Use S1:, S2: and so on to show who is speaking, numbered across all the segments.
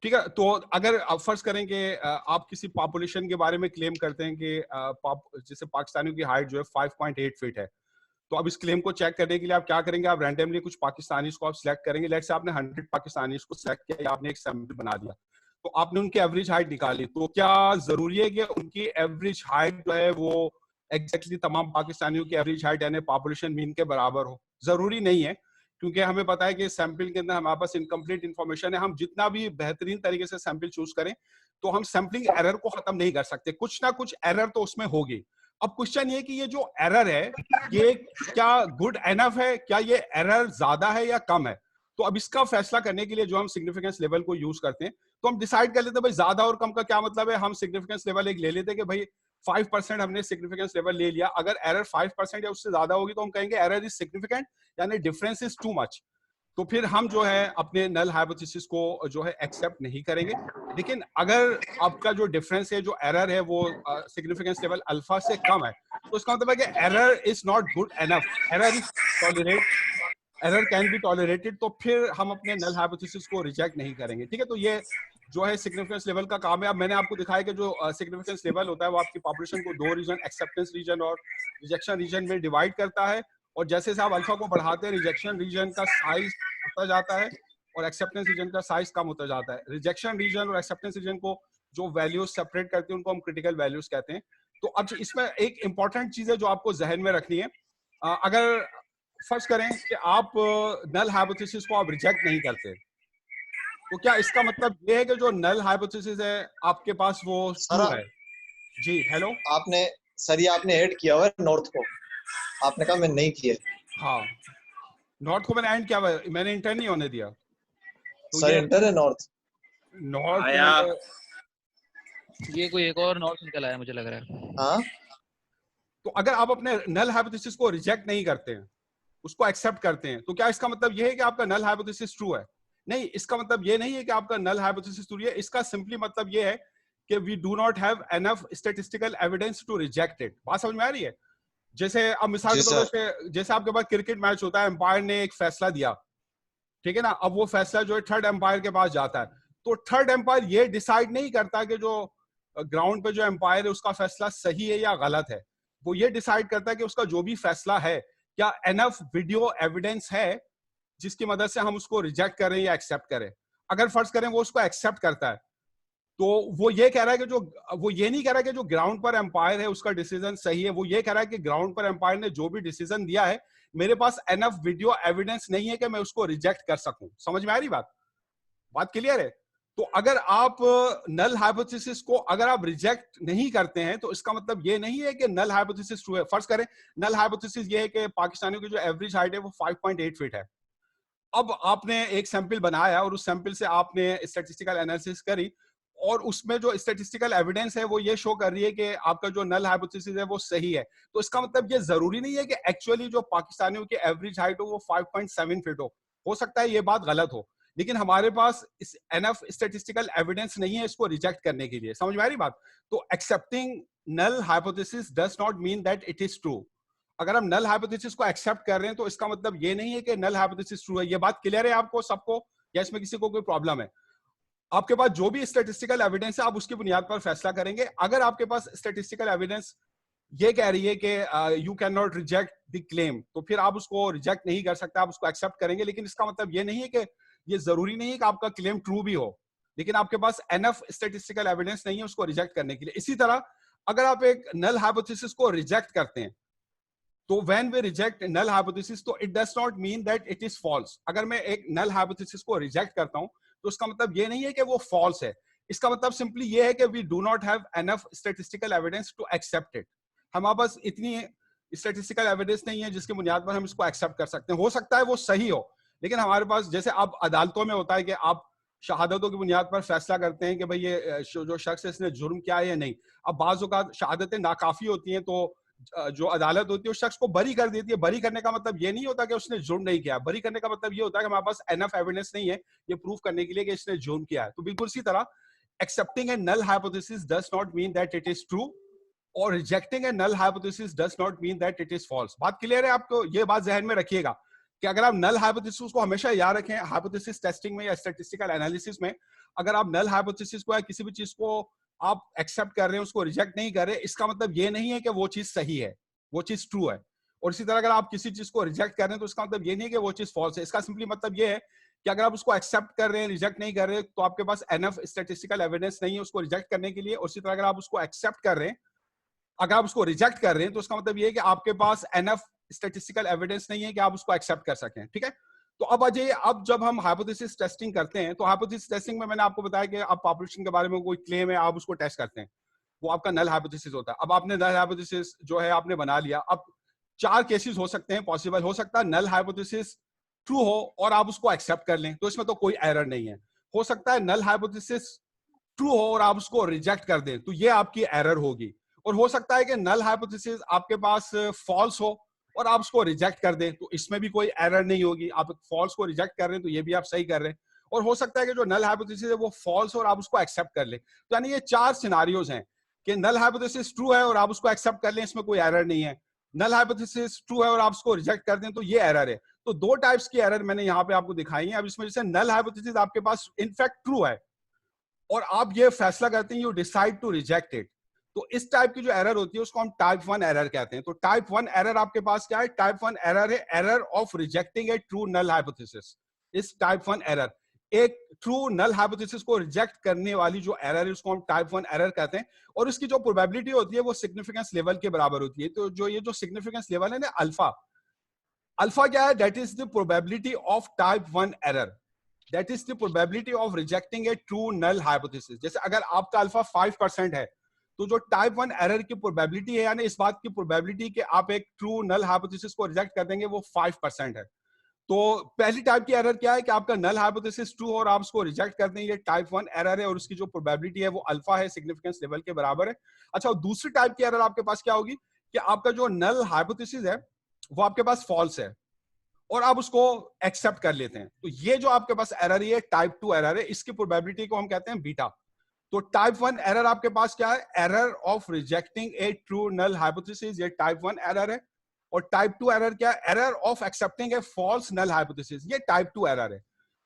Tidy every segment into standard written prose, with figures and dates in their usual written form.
S1: ठीक है, तो अगर आप फर्ज करें कि आप किसी पॉपुलेशन के बारे में क्लेम करते हैं कि जैसे पाकिस्तानियों की हाइट जो है 5.8 फीट है, तो अब इस क्लेम को चेक करने के लिए आप क्या करेंगे, आप रैंडमली कुछ पाकिस्तानीज को आप सिलेक्ट करेंगे। लेट्स से आपने 100 पाकिस्तानीज को सिलेक्ट किया या आपने एक सैंपल बना दिया, तो आपने उनकी एवरेज हाइट निकाली, तो क्या जरूरी है कि उनकी एवरेज हाइट जो है वो एग्जैक्टली तमाम पाकिस्तानियों की एवरेज हाइट यानी पॉपुलेशन मीन के बराबर हो? जरूरी नहीं है, क्योंकि हमें पता है कि सैंपल के अंदर हमारे पास इनकम्प्लीट इन्फॉर्मेशन है। हम जितना भी बेहतरीन तरीके से सैंपल चूज करें, तो हम सैंपलिंग एरर को खत्म नहीं कर सकते, कुछ ना कुछ एरर तो उसमें होगी। अब क्वेश्चन ये कि ये जो एरर है, ये क्या गुड एनफ है, क्या ये एरर ज्यादा है या कम है? तो अब इसका फैसला करने के लिए जो हम सिग्निफिकेंस लेवल को यूज करते हैं, तो हम डिसाइड कर लेते हैं भाई ज्यादा और कम का क्या मतलब है। हम सिग्निफिकेंस लेवल एक ले लेते हैं कि भाई 5% हमने सिग्निफिकेंस लेवल ले लिया, अगर एरर 5% या उससे ज्यादा होगी तो हम कहेंगे एरर इज सिग्निफिकेंट, यानी डिफरेंस इज टू मच। तो फिर हम जो है अपने नल हाइपोथेसिस को जो है एक्सेप्ट नहीं करेंगे। लेकिन अगर आपका जो डिफरेंस है, जो एरर है, वो सिग्निफिकेंस लेवल अल्फा से कम है, तो इसका मतलब है कि error is not good enough, error is tolerate, error can be tolerated, तो फिर हम अपने नल हाइपोथेसिस को रिजेक्ट नहीं करेंगे। ठीक है, तो ये जो है सिग्निफिकेंस लेवल का काम है। अब मैंने आपको दिखाया कि जो सिग्निफिकेंस लेवल होता है वो आपकी पॉपुलेशन को दो रीजन, एक्सेप्टेंस रीजन और रिजेक्शन रीजन में डिवाइड करता है, और जैसे जैसे आप अल्फा को बढ़ाते हैं रिजेक्शन रीजन का साइज होता जाता है और एक्सेप्टेंस रीजन का साइज कम होता जाता है। रिजेक्शन रीजन और एक्सेप्टेंस रीजन को जो वैल्यूज सेपरेट करते हैं उनको हम क्रिटिकल वैल्यूज कहते हैं। तो अब इसमें एक इंपॉर्टेंट चीज है जो आपको जहन में रखनी है। अगर फर्ज करें कि आप नल हाइपोथेसिस को आप रिजेक्ट नहीं करते, तो क्या इसका मतलब ये है कि जो नल हाइपोथेसिस है आपके पास वो
S2: सर
S1: ट्रू है? जी हेलो।
S2: आपने सर ये आपने ऐड किया हुआ है नॉर्थ को, आपने कहा मैं नहीं किया।
S1: हाँ, नॉर्थ को मैंने एंड किया हुआ है, मैंने इंटर नहीं होने दिया। तो
S2: सर
S1: ये
S2: इंटर है नॉर्थ।
S1: नॉर्थ
S3: आया
S1: मैंने,
S3: ये कोई एक और नॉर्थ निकल आया मुझे लग रहा है।
S2: हाँ
S1: तो अगर आप अपने नल हाइपोथेसिस को रिजेक्ट नहीं करते हैं, उसको एक्सेप्ट करते हैं, तो क्या इसका मतलब ये है कि आपका नल हाइपोथेसिस ट्रू है? नहीं, इसका मतलब ये नहीं है कि आपका नल हाइपोथेसिस ट्रू है। इसका सिंपली मतलब ये है कि we do not have enough statistical evidence to reject it. बात समझ में आ रही है? जैसे अब मिसाल
S2: जी
S1: के तौर
S2: सर।
S1: पर, जैसे आपके पास क्रिकेट मैच होता है, एम्पायर ने एक फैसला दिया, ठीक है ना, अब वो फैसला जो है थर्ड एम्पायर के पास जाता है, तो थर्ड एम्पायर ये डिसाइड नहीं करता कि जो ग्राउंड पे जो एम्पायर है उसका फैसला सही है या गलत है। वो ये डिसाइड करता है कि उसका जो भी फैसला है, क्या एनफ वीडियो एविडेंस है जिसकी मदद से हम उसको रिजेक्ट करें या एक्सेप्ट करें। अगर फर्ज करें वो उसको एक्सेप्ट करता है, तो वो ये कह रहा है कि जो, वो ये नहीं कह रहा है कि जो ग्राउंड पर एम्पायर है उसका डिसीजन सही है, वो ये कह रहा है कि ग्राउंड पर एम्पायर ने जो भी डिसीजन दिया है, मेरे पास एनफ वीडियो एविडेंस नहीं है कि मैं उसको रिजेक्ट कर सकूं। समझ में आ रही बात? बात क्लियर है? तो अगर आप नल हाइपोथेसिस को अगर आप रिजेक्ट नहीं करते हैं, तो इसका मतलब ये नहीं है कि नल हाइपोथेसिस ट्रू है। फर्ज करें नल हाइपोथेसिस ये है कि पाकिस्तानियों की जो एवरेज हाइट है वो 5.8 फीट है। अब आपने एक सैंपल बनाया और उस सैंपल से आपने स्टैटिस्टिकल एनालिसिस करी, और उसमें जो स्टैटिस्टिकल एविडेंस है वो ये शो कर रही है कि आपका जो नल हाइपोथेसिस है वो सही है। तो इसका मतलब ये जरूरी नहीं है कि एक्चुअली जो पाकिस्तानियों की एवरेज हाइट हो वो 5.7 फीट हो सकता है ये बात गलत हो, लेकिन हमारे पास इस एनफ स्टैटिस्टिकल एविडेंस नहीं है इसको रिजेक्ट करने के लिए। समझ में आ रही बात? तो accepting null hypothesis does not mean that it is true. अगर हम नल हाइपोथेसिस को एक्सेप्ट कर रहे हैं तो इसका मतलब ये नहीं है कि नल हाइपोथेसिस ट्रू है। ये बात क्लियर है आपको सबको, या इसमें किसी को कोई प्रॉब्लम है? आपके पास जो भी स्टैटिस्टिकल एविडेंस है आप उसकी बुनियाद पर फैसला करेंगे। अगर आपके पास स्टैटिस्टिकल एविडेंस ये कह रही है कि you can not reject the claim, तो फिर आप उसको रिजेक्ट नहीं कर सकते, आप उसको एक्सेप्ट करेंगे। लेकिन इसका मतलब ये नहीं है कि, ये जरूरी नहीं है कि आपका क्लेम ट्रू भी हो, लेकिन आपके पास एनफ स्टैटिस्टिकल एविडेंस नहीं है उसको रिजेक्ट करने के लिए। इसी तरह अगर आप एक नल हाइपोथेसिस को रिजेक्ट करते हैं, तो when we reject null hypothesis, तो it does not mean that it is false. अगर मैं एक नल हाइपोथेसिस को रिजेक्ट करता हूं, तो इसका मतलब ये नहीं है कि वो फॉल्स है। इसका मतलब सिंपली ये है कि we do not have enough statistical evidence to accept it. हमारे पास इतनी स्टैटिस्टिकल एविडेंस नहीं है जिसकी बुनियाद पर हम इसको एक्सेप्ट कर सकते हैं। हो सकता है वो सही हो, लेकिन हमारे पास, जैसे अब अदालतों में होता है कि आप शहादतों की बुनियाद पर फैसला करते हैं कि भाई ये जो शख्स है इसने जुर्म किया है या नहीं। अब बाज़ औक़ात शहादतें नाकाफी होती हैं, तो जो अदालत होती है उस शख्स को बरी कर देती है। बरी करने का मतलब ये नहीं होता कि उसने जुर्म नहीं किया। बरी करने का मतलब ये होता है कि हमारे पास एनफ एविडेंस नहीं है ये प्रूव करने के लिए कि इसने जुर्म किया है। तो बिल्कुल इसी तरह accepting a null hypothesis does not mean that it is true, और rejecting a null hypothesis does not mean that it is false. बात क्लियर है आपको? ये बात जहन में रखिएगा कि अगर आप नल हाइपोथेसिस को हमेशा याद रखें, हाइपोथेसिस टेस्टिंग में या स्टैटिस्टिकल एनालिसिस में, अगर आप नल हाइपोथेसिस को या किसी भी चीज को आप एक्सेप्ट कर रहे हैं, उसको रिजेक्ट नहीं कर रहे, इसका मतलब ये नहीं है कि वो चीज सही है, वो चीज ट्रू है। और इसी तरह अगर आप किसी चीज को रिजेक्ट कर रहे हैं तो इसका मतलब ये नहीं है कि वो चीज फॉल्स है। इसका सिंपली मतलब ये है कि अगर आप उसको एक्सेप्ट कर रहे हैं, रिजेक्ट नहीं कर रहे, तो आपके पास एनफ स्टैटिस्टिकल एविडेंस नहीं है उसको रिजेक्ट करने के लिए। और इसी तरह अगर आप उसको एक्सेप्ट कर रहे हैं, अगर आप उसको रिजेक्ट कर रहे हैं, तो उसका मतलब ये है कि आपके पास एनफ स्टैटिस्टिकल एविडेंस नहीं है कि आप उसको एक्सेप्ट कर सकें। ठीक है, तो अब आ जाइए, अब जब हम हाइपोथेसिस टेस्टिंग करते हैं, तो हाइपोथेसिस टेस्टिंग में मैंने आपको बताया कि आप पॉपुलेशन के बारे में कोई क्लेम है, आप उसको टेस्ट करते हैं, वो आपका नल हाइपोथेसिस होता है। अब आपने नल हाइपोथेसिस जो है आपने बना लिया। अब 4 केसेस हो सकते हैं पॉसिबल, हो सकता है नल हाइपोथेसिस ट्रू हो और आप उसको एक्सेप्ट कर लें, तो इसमें तो कोई एरर नहीं है। हो सकता है नल हाइपोथेसिस ट्रू हो और आप उसको रिजेक्ट कर दें, तो ये आपकी एरर होगी। और हो सकता है कि नल हाइपोथेसिस आपके पास फॉल्स हो और आप उसको रिजेक्ट कर दें, तो इसमें भी कोई एरर नहीं होगी। आप फॉल्स को रिजेक्ट कर रहे हैं तो ये भी आप सही कर रहे हैं। और हो सकता है कि जो नल हाइपोथेसिस है वो फॉल्स और आप उसको एक्सेप्ट कर लें। तो यानी ये 4 सिनारियोज हैं कि नल हाइपोथेसिस ट्रू है और आप उसको एक्सेप्ट कर लें, इसमें कोई एरर नहीं है। नल हाइपोथेसिस ट्रू है और आप उसको रिजेक्ट कर दें, तो ये एरर है। तो 2 टाइप्स की एरर मैंने यहाँ पे आपको दिखाई है। अब इसमें जैसे नल हाइपोथेसिस आपके पास इनफैक्ट ट्रू है और आप ये फैसला करते हैं, you decide to reject it, तो इस टाइप की जो एरर होती है उसको हम टाइप 1 एरर कहते हैं। तो टाइप 1 एरर आपके पास क्या है? टाइप 1 एरर है error of rejecting a true null hypothesis. इस टाइप 1 एरर, एक ट्रू नल हाइपोथेसिस को रिजेक्ट करने वाली जो एरर है उसको हम टाइप 1 एरर कहते हैं। और इसकी जो प्रोबेबिलिटी होती है वो सिग्निफिकेंस लेवल के बराबर होती है। तो जो ये जो सिग्निफिकेंस लेवल है ना अल्फा, अल्फा क्या है? That is the probability of type 1 error, that is the probability of rejecting a true null hypothesis. जैसे अगर आपका अल्फा 5% है, तो जो टाइप 1 एरर की प्रोबेबिलिटी है, यानी इस बात की प्रोबेबिलिटी कि आप एक ट्रू नल हाइपोथेसिस को रिजेक्ट कर देंगे, वो 5% है। तो पहली टाइप की एरर क्या है कि आपका नल हाइपोथेसिस ट्रू और आप उसको रिजेक्ट कर देंगे, टाइप 1 एरर है और उसकी जो प्रोबेबिलिटी है वो अल्फा है, सिग्निफिकेंस लेवल के बराबर है। अच्छा, दूसरी टाइप की एरर आपके पास क्या होगी कि आपका जो नल हाइपोथेसिस है वो आपके पास फॉल्स है और आप उसको एक्सेप्ट कर लेते हैं। तो ये जो आपके पास एरर है टाइप 2 एरर है, इसकी प्रोबेबिलिटी को हम कहते हैं बीटा। तो टाइप 1 एरर आपके पास क्या है? Error of rejecting a true null hypothesis, ये टाइप 1 एरर है। और टाइप 2 एरर क्या है? Error of accepting a false null hypothesis, ये टाइप 2 एरर है।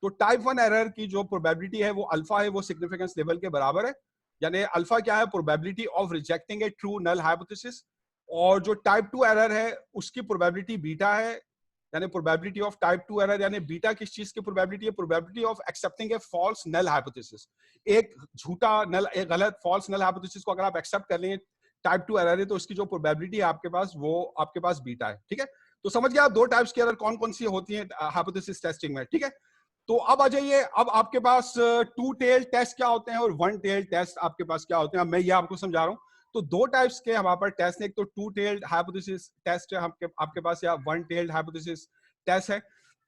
S1: तो टाइप 1 एरर की जो प्रोबेबिलिटी है वो अल्फा है, वो सिग्निफिकेंस लेवल के बराबर है। यानी अल्फा क्या है? Probability of rejecting a true null hypothesis. और जो टाइप 2 एरर है उसकी प्रोबेबिलिटी बीटा है, यानी प्रोबेबिलिटी ऑफ टाइप 2 एरर, यानी बीटा किस चीज की प्रोबेबिलिटी है? Probability of accepting a false null hypothesis. एक झूठा नल, एक गलत फॉल्स नल हाइपोथेसिस को अगर आप एक्सेप्ट कर लेंगे, टाइप 2 एरर है, तो उसकी जो प्रोबेबिलिटी है आपके पास वो आपके पास बीटा है। ठीक है, तो समझ गया आप 2 टाइप्स की एरर कौन कौन सी होती है हाइपोथेसिस टेस्टिंग में। ठीक है, तो अब आ जाइए, अब आपके पास 2 टेल टेस्ट क्या होते हैं और 1 टेल टेस्ट आपके पास क्या होते हैं। अब मैं ये आपको समझा रहा हूँ। तो 2 टाइप्स के हमारे पास टेस्ट है, एक तो 2 टेल्ड हाइपोथेसिस टेस्ट है आपके पास, या 1 टेल्ड हाइपोथेसिस टेस्ट है।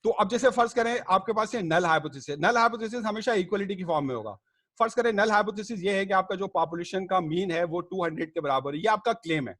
S1: तो अब जैसे फर्ज करें आपके पास ये नल हाइपोथेसिस है, नल हाइपोथेसिस हमेशा इक्वलिटी की फॉर्म में होगा। फर्ज करें नल हाइपोथेसिस ये है कि आपका जो पॉपुलेशन का मीन है वो 200 के बराबर है, ये आपका क्लेम है।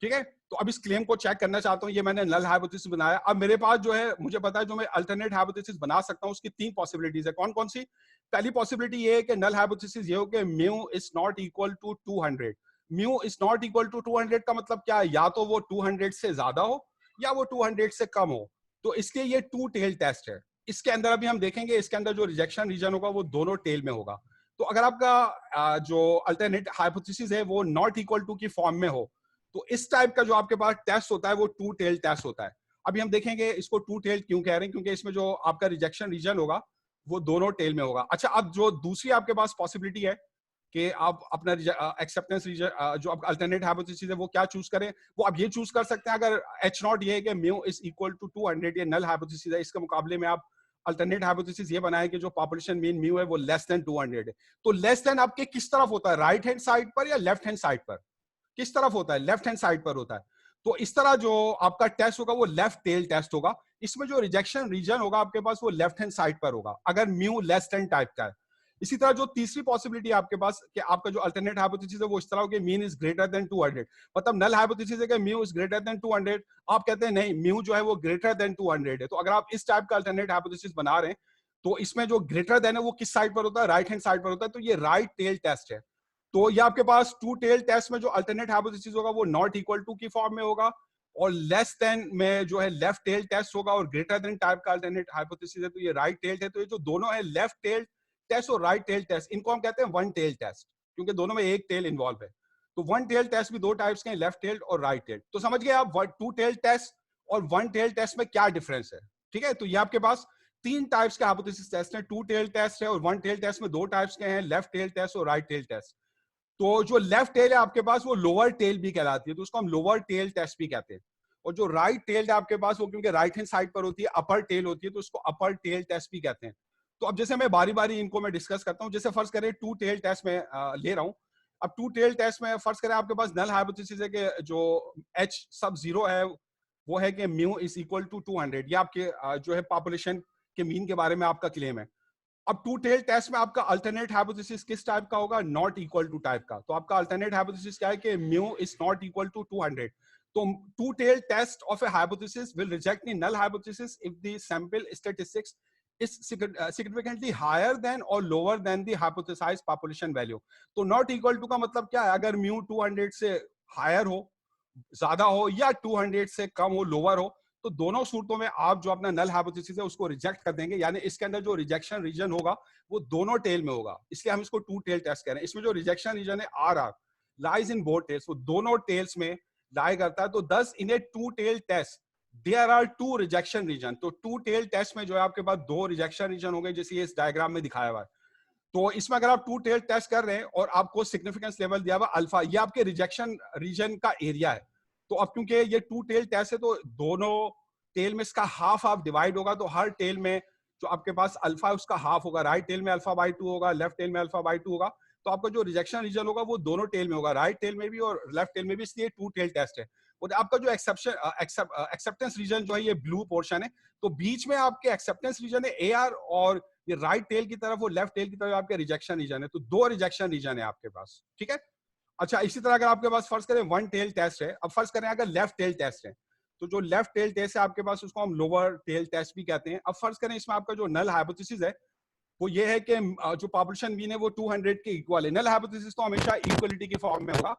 S1: ठीक है, तो अब इस क्लेम को चेक करना चाहता हूं, ये मैंने नल हाइपोथेसिस बनाया। अब मेरे पास जो है, मुझे पता है जो मैं अल्टरनेट हाइपोथेसिस बना सकता हूं उसकी 3 पॉसिबिलिटीज है। कौन कौन सी? पहली पॉसिबिलिटी ये है कि नल हाइपोथेसिस ये हो कि mu is not equal to 200। Mu is not equal to 200 का मतलब क्या है? या तो वो 200 से ज्यादा हो या वो 200 से कम हो। तो इसलिए ये 2 टेल टेस्ट है। इसके अंदर अभी हम देखेंगे, इसके अंदर जो रिजेक्शन रीजन होगा वो दोनों टेल में होगा। तो अगर आपका जो अल्टरनेट हाइपोथेसिस है वो नॉट इक्वल टू की फॉर्म में हो, तो इस टाइप का जो आपके पास टेस्ट होता है वो 2 टेल टेस्ट होता है। अभी हम देखेंगे इसको 2 टेल क्यों कह रहे हैं, क्योंकि इसमें जो आपका रिजेक्शन रीजन होगा वो दोनों टेल में होगा। अच्छा, अब जो दूसरी आपके पास पॉसिबिलिटी है कि आप अपना एक्सेप्टेंस रीजन, जो अल्टरनेट हाइपोथेसिस है वो क्या चूज करें, वो आप ये चूज कर सकते हैं। अगर एच नॉट ये है कि म्यू इज इक्वल टू 200, ये नल हाइपोथेसिस है, इसके मुकाबले में आप अल्टरनेट हाइपोथेसिस ये बनाए कि जो पॉपुलेशन मीन म्यू है वो लेस देन 200 है। तो लेस देन आपके किस तरफ होता है? राइट हैंड साइड पर या लेफ्ट हैंड साइड पर? किस तरफ होता है? लेफ्ट हैंड साइड पर होता है। तो इस तरह जो आपका टेस्ट होगा वो लेफ्ट टेल टेस्ट होगा। इसमें जो रिजेक्शन रीजन होगा आपके पास वो लेफ्ट हैंड साइड पर होगा, अगर म्यू लेस देन टाइप का है। इसी तरह जो तीसरी पॉसिबिलिटी है आपके पास कि आपका जो अल्टरनेट हाइपोथेसिस है वो इस तरह हो कि मीन इज ग्रेटर देन 200, मतलब नल हाइपोथेसिस है कि म्यू इज ग्रेटर देन 200, आप कहते हैं नहीं म्यू जो है वो ग्रेटर देन 200 है। तो अगर आप इस टाइप का अल्टरनेट हाइपोथेसिस बना रहे हैं तो इसमें जो ग्रेटर देन है वो किस साइड पर होता है? राइट हैंड साइड पर होता है। तो ये राइट टेल टेस्ट है। तो ये आपके पास 2 टेल टेस्ट में जो अल्टरनेट हाइपोथेसिस होगा वो नॉट इक्वल टू की फॉर्म में होगा, और लेस देन में जो है लेफ्ट टेल टेस्ट होगा, और ग्रेटर देन टाइप का अल्टरनेट हाइपोथेसिस है तो ये राइट टेल है। तो ये जो दोनों है लेफ्ट टेल टेस्ट और राइट टेल टेस्ट, इनको हम कहते हैं वन टेल टेस्ट, क्योंकि दोनों में एक टेल इन्वॉल्व है। तो वन टेल टेस्ट भी दो टाइप्स के हैं, लेफ्ट टेल और राइट टेल। तो समझ गए आप टू टेल टेस्ट और वन टेल टेस्ट में क्या डिफरेंस है। ठीक है, तो ये आपके पास तीन टाइप्स के हाइपोथेसिस टेस्ट हैं, टू टेल टेस्ट है और वन टेल टेस्ट में दो टाइप्स के हैं, लेफ्ट टेल टेस्ट और राइट टेल टेस्ट। तो जो लेफ्ट टेल है आपके पास वो लोअर टेल भी कहलाती है, तो उसको हम लोअर टेल टेस्ट भी कहते हैं। और जो राइट टेल है आपके पास वो क्योंकि राइट हैंड साइड पर होती है, अपर टेल होती है, तो उसको अपर टेल टेस्ट भी कहते हैं। तो अब जैसे मैं बारी बारी इनको मैं डिस्कस करता हूँ। जैसे फर्स्ट करें टू टेल टेस्ट में ले रहा हूँ। अब टू टेल टेस्ट में फर्स्ट करें आपके पास नल हाइपोथेसिस है कि जो एच सब जीरो है वो है कि म्यू इज इक्वल टू 200। ये आपके जो है पॉपुलेशन के मीन के बारे में आपका क्लेम है। अब टू टेल टेस्ट में आपका अल्टरनेट हाइपोथेसिस किस टाइप का होगा, नॉट इक्वल टू टाइप का। तो आपका अल्टरनेट हाइपोथेसिस क्या है कि mu is not equal to 200। तो two tail test of a hypothesis will reject the null hypothesis if the sample statistics is significantly higher than or lower than the hypothesized population value। तो not equal to का मतलब क्या है, अगर mu 200 से higher हो, ज्यादा हो, या 200 से कम हो, लोअर हो, तो दोनों सूरतों में आप जो अपना नल हाइपोथेसिस है उसको रिजेक्ट कर देंगे। यानी इसके अंदर जो रिजेक्शन रीजन होगा वो दोनों टेल में होगा, इसलिए हम इसको टू टेल टेस्ट कह रहे हैं। इसमें जो रिजेक्शन रीजन है are lies in both tails, वो दोनों टेल्स में लाई करता है। तो thus in a two tail test there are two rejection region. तो टू टेल टेस्ट में जो है आपके पास दो रिजेक्शन रीजन हो गए, जैसे ये इस डायग्राम में दिखाया हुआ है। तो इसमें अगर आप टू टेल टेस्ट कर रहे हैं और आपको सिग्निफिकेंस लेवल दिया हुआ अल्फा, ये आपके रिजेक्शन रीजन का एरिया है। तो अब क्योंकि ये टू टेल टेस्ट है तो दोनों टेल में इसका हाफ हाफ डिवाइड होगा, तो हर टेल में जो आपके पास अल्फा है उसका हाफ होगा। राइट टेल में अल्फा बाई 2 होगा, लेफ्ट टेल में अल्फा बाई 2 होगा। तो आपका जो रिजेक्शन रीजन होगा वो दोनों टेल में होगा, राइट टेल में भी और लेफ्ट टेल में भी, इसलिए टू टेल टेस्ट है। और आपका जो एक्सेप्टेंस रीजन जो है ये ब्लू पोर्शन है, तो बीच में आपके एक्सेप्टेंस रीजन है ए आर, और ये राइट टेल की तरफ वो लेफ्ट टेल की तरफ आपके रिजेक्शन रीजन है। तो दो रिजेक्शन रीजन है आपके पास। ठीक है, अच्छा इसी तरह अगर आपके पास फर्ज करें वन टेल टेस्ट है, अब फर्ज करें अगर लेफ्ट टेल टेस्ट है, तो जो लेफ्ट टेल टेस्ट है आपके पास उसको हम लोअर टेल टेस्ट भी कहते हैं। अब फर्ज करें इसमें आपका जो नल हाइपोथेसिस है वो ये है कि जो पॉपुलेशन मीन है वो 200 के इक्वल है। नल हाइपोथेसिस तो हमेशा इक्वलिटी की फॉर्म में होगा।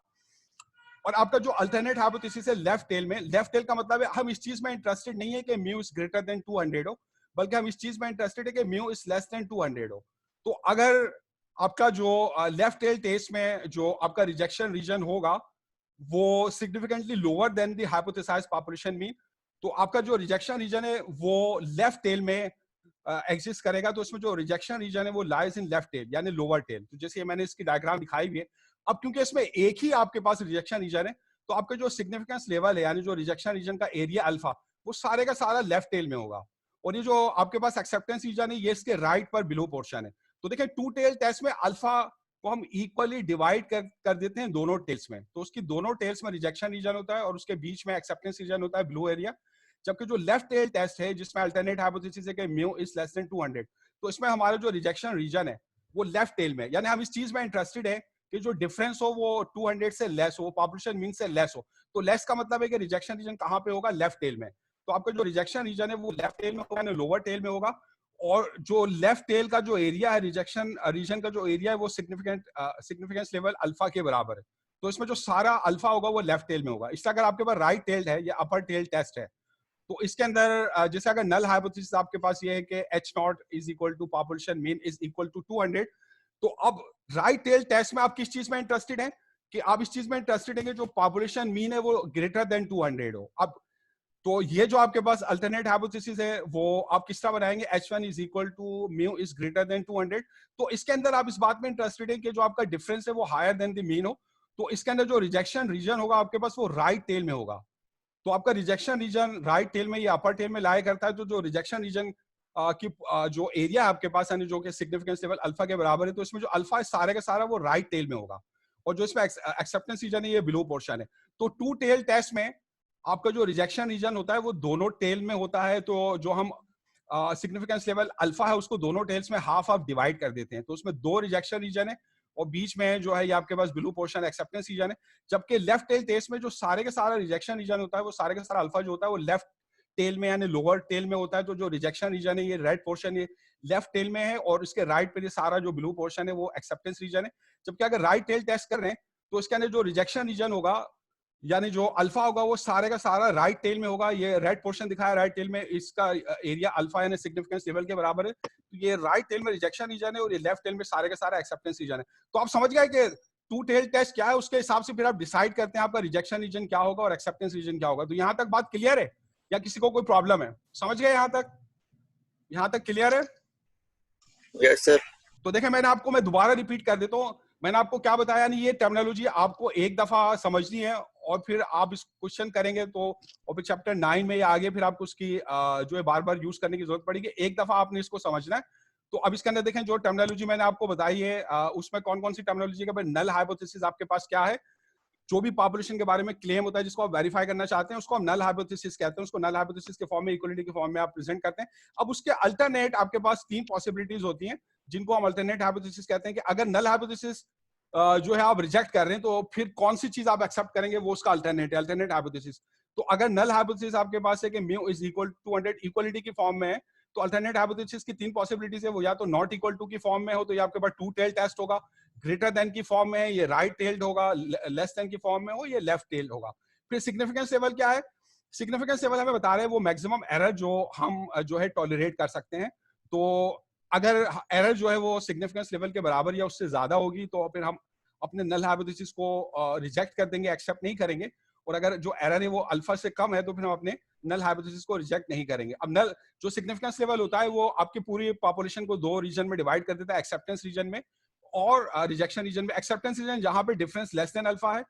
S1: और आपका जो अल्टरनेट हाइपोथेसिस है लेफ्ट टेल में, लेफ्ट टेल का मतलब है हम इस चीज में इंटरेस्टेड नहीं है कि म्यू इज ग्रेटर देन 200 हो, बल्कि हम इस चीज में इंटरेस्टेड है कि म्यू इज लेस देन 200 हो। तो अगर आपका जो लेफ्ट टेल टेस्ट में जो आपका रिजेक्शन रीजन होगा वो significantly lower than the hypothesized population mean, तो आपका जो रिजेक्शन रीजन है वो लेफ्ट टेल में एग्जिस्ट करेगा। तो इसमें जो रिजेक्शन रीजन है वो लाइज इन लेफ्ट टेल यानी लोअर टेल। तो जैसे मैंने इसकी डायग्राम दिखाई हुई है, अब क्योंकि इसमें एक ही आपके पास रिजेक्शन रीजन है तो आपका जो सिग्निफिकेंस लेवल है यानी जो रिजेक्शन रीजन का एरिया अल्फा वो सारे का सारा लेफ्ट टेल में होगा। और ये जो आपके पास एक्सेप्टेंस रीजन है ये इसके राइट पर बिलो पोर्शन है। तो देखिए टू टेल टेस्ट में अल्फा को हम इक्वली डिवाइड कर देते हैं दोनों टेल्स में, तो उसकी दोनों टेल्स में रिजेक्शन रीजन होता है और उसके बीच में एक्सेप्टेंस रीजन होता है ब्लू एरिया। जबकि जो लेफ्ट टेल टेस्ट है जिसमें अल्टरनेट हाइपोथेसिस है कि म्यू इज लेस देन 200, तो इसमें हमारा जो रिजेक्शन रीजन है वो लेफ्ट टेल में, यानी हम इस चीज में इंटरेस्टेड है कि जो डिफरेंस हो वो 200 से लेस हो, पॉपुलेशन मीन से लेस हो। तो लेस का मतलब है कि रिजेक्शन रीजन कहां पे होगा, लेफ्ट टेल में। तो आपका जो रिजेक्शन रीजन है वो लेफ्ट टेल में होगा ना लोअर टेल में होगा। और जो लेफ्ट टेल का जो एरिया है रिजेक्शन रीजन का जो एरिया है वो सिग्निफिकेंस लेवल अल्फा के बराबर है। तो इसमें जो सारा अल्फा होगा वो लेफ्ट टेल में होगा। इसलिए अगर आपके पास राइट टेल है या अपर टेल टेस्ट है तो इसके अंदर जैसे अगर नल हाइपोथेसिस आपके पास ये है कि H naught is equal to population mean is equal to 200, तो अब राइट टेल टेस्ट में आप किस चीज में इंटरेस्टेड हैं कि आप इस चीज में इंटरेस्टेड हैं कि जो पॉपुलेशन मीन है वो ग्रेटर देन 200 हो। अब तो ये जो आपके पास अल्टरनेट हाइपोथेसिस है वो आप किस तरह बनाएंगे, h1 is equal to mu is greater than 200। तो इसके अंदर आप इस बात में इंटरेस्टेड है कि जो आपका डिफरेंस है वो हायर देन द मीन हो। तो इसके अंदर जो रिजेक्शन रीजन होगा आपके पास वो राइट टेल में होगा। तो आपका रिजेक्शन रीजन राइट टेल में या अपर टेल में लाया करता है। तो जो रिजेक्शन रीजन की जो एरिया है आपके पास यानी जो कि सिग्निफिकेंस लेवल अल्फा के बराबर है, तो इसमें जो अल्फा है सारे का सारा वो राइट टेल में होगा। और जो इसमें एक्सेप्टेंस रीजन है ये बिलो पोर्शन है। तो टू टेल टेस्ट में आपका जो रिजेक्शन रीजन होता है वो दोनों टेल में होता है। तो जो हम सिग्निफिकेंस लेवल अल्फा है उसको दोनों टेल्स में हाफ हाफ डिवाइड कर देते हैं। तो उसमें दो रिजेक्शन रीजन है और बीच में जो है ये आपके पास ब्लू पोर्शन एक्सेप्टेंस रीजन है। जबकि लेफ्ट टेल टेस्ट में जो सारे का सारा रिजेक्शन रीजन होता है वो सारे का सारा अल्फा जो होता है वो लेफ्ट टेल में यानी लोअर टेल में होता है। तो जो रिजेक्शन रीजन है ये रेड पोर्शन ये लेफ्ट टेल में है और इसके राइट पे ये सारा जो ब्लू पोर्शन है वो एक्सेप्टेंस रीजन है। जबकि अगर राइट टेल टेस्ट कर रहे हैं तो इसके अंदर जो रिजेक्शन रीजन होगा यानी जो अल्फा होगा वो सारे का सारा राइट टेल में होगा। ये रेड पोर्शन दिखाया राइट टेल में, इसका एरिया अल्फा यानी सिग्निफिकेंस लेवल के बराबर है। तो ये राइट टेल में रिजेक्शन रीजन है और ये लेफ्ट टेल में सारे का सारा एक्सेप्टेंस रीजन है। तो आप समझ गए कि टू टेल टेस्ट क्या है, उसके हिसाब से फिर आप डिसाइड करते हैं आपका रिजेक्शन रीजन क्या होगा और एक्सेप्टेंस रीजन क्या होगा। तो यहाँ तक बात क्लियर है या किसी को कोई प्रॉब्लम है? समझ गए यहाँ तक? यहाँ तक क्लियर है?
S4: Yes sir.
S1: तो देखें, मैं दोबारा रिपीट कर देता हूँ। मैंने आपको क्या बताया, यानी ये टर्मिनोलॉजी आपको एक दफा समझनी है और फिर आप इस क्वेश्चन करेंगे तो और फिर चैप्टर 9 में या आगे फिर आपको उसकी जो है बार बार यूज करने की जरूरत पड़ेगी। एक दफा आपने इसको समझना है। तो अब इसके अंदर देखें, जो टर्मिनोलॉजी मैंने आपको बताई है उसमें कौन कौन सी टर्मिनोलॉजी का नल हाइपोथेसिस आपके पास क्या है। जो भी पॉपुलेशन के बारे में क्लेम होता है जिसको आप वेरीफाई करना चाहते हैं उसको हम नल हाइपोथेसिस कहते हैं। उसको नल हाइपोथेसिस के फॉर्म में, इक्वलिटी के फॉर्म में आप प्रेजेंट करते हैं। अब उसके अल्टरनेट आपके पास 3 पॉसिबिलिटीज होती हैं जिनको हम अल्टरनेट हाइपोथेसिस कहते हैं कि अगर नल हाइपोथेसिस जो है आप रिजेक्ट कर रहे हैं तो फिर कौन सी चीज आप एक्सेप्ट करेंगे, वो उसका अल्टरनेट है, अल्टरनेट हाइपोथेसिस। तो अगर नल हाइपोथेसिस आपके पास है कि mu is equal to 200 equality की फॉर्म में है, तो अल्टरनेट हाइपोथेसिस की 3 पॉसिबिलिटीज है। वो या तो नॉट इक्वल टू की फॉर्म में हो तो ये आपके पास टू टेल टेस्ट होगा, ग्रेटर देन की फॉर्म में है ये राइट टेल्ड होगा, लेस देन की फॉर्म में हो ये लेफ्ट टेल्ड होगा। फिर सिग्निफिकेंस लेवल क्या है? सिग्निफिकेंस लेवल हमें बता रहे हैं वो मैक्सिमम एरर जो हम जो है टॉलरेट कर सकते हैं। तो अगर एरर जो है वो सिग्निफिकेंस लेवल के बराबर या उससे ज्यादा होगी तो फिर हम अपने नल हाइपोथेसिस को रिजेक्ट कर देंगे, एक्सेप्ट नहीं करेंगे। और अगर जो एरर है वो अल्फा से कम है तो फिर हम अपने नल हाइपोथेसिस को रिजेक्ट नहीं करेंगे। अब नल जो सिग्निफिकेंस लेवल होता है वो आपकी पूरी पॉपुलेशन को 2 रीजन में डिवाइड कर देता है, एक्सेप्टेंस रीजन में और रिजेक्शन रीजन में। एक्सेप्टेंस रीजन जहां पे डिफरेंस लेस देन अल्फा है